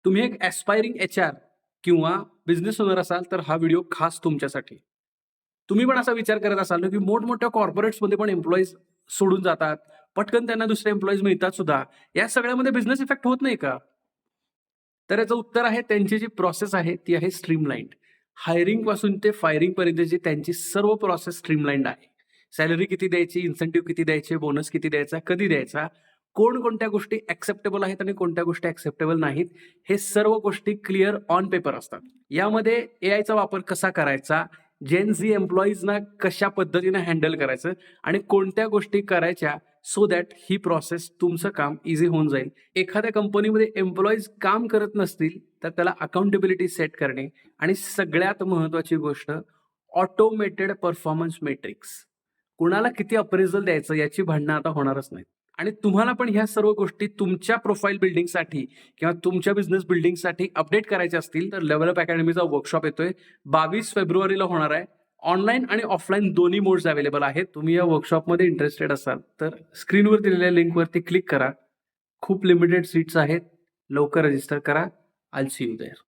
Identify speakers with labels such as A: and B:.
A: तुम्ही एक aspiring HR किंवा बिझनेस ओनर असाल, तर हा व्हिडिओ खास तुमच्यासाठी. तुम्ही पण असा विचार करत असाल ना, की मोठमोठ्या कॉर्पोरेट्समध्ये पण एम्प्लॉईज सोडून जातात. पटकन त्यांना दुसरे एम्प्लॉईज मिळतात सुद्धा. या सगळ्यामध्ये बिझनेस इफेक्ट होत नाही का? तर याचं उत्तर आहे त्यांची जी प्रोसेस आहे ती आहे स्ट्रीमलाईन्ड. हायरिंगपासून ते फायरिंगपर्यंतची त्यांची सर्व प्रोसेस स्ट्रीमलाईन्ड आहे. सॅलरी किती द्यायची, इन्सेंटिव्ह किती द्यायचे, बोनस किती द्यायचा, कधी द्यायचा, कोणकोणत्या गोष्टी ॲक्सेप्टेबल आहेत आणि कोणत्या गोष्टी ॲक्सेप्टेबल नाहीत, हे सर्व गोष्टी क्लिअर ऑन पेपर असतात. यामध्ये एआयचा वापर कसा करायचा, जेन झी एम्प्लॉईजना कशा पद्धतीने हँडल करायचं आणि कोणत्या गोष्टी करायच्या सो दॅट ही प्रोसेस तुमचं काम इझी होऊन जाईल. एखाद्या कंपनीमध्ये एम्प्लॉईज काम करत नसतील, तर त्याला अकाउंटेबिलिटी सेट करणे आणि सगळ्यात महत्त्वाची गोष्ट ऑटोमेटेड परफॉर्मन्स मेट्रिक्स. कुणाला किती अप्रेझल द्यायचं याची भांडणं आता होणारच नाहीत. आणि तुम्हाला पण ह्या सर्व गोष्टी तुमच्या प्रोफाईल बिल्डिंगसाठी किंवा तुमच्या बिझनेस बिल्डिंगसाठी अपडेट करायच्या असतील, तर लेव्हल अप अकॅडमीचा वर्कशॉप येतोय 22 फेब्रुवारीला होणार आहे. ऑनलाईन आणि ऑफलाईन दोन्ही मोड्स अवेलेबल आहेत. तुम्ही या वर्कशॉपमध्ये इंटरेस्टेड असाल, तर स्क्रीनवर दिलेल्या लिंकवरती क्लिक करा. खूप लिमिटेड सीट्स आहेत. लवकर रजिस्टर करा. I will see you there.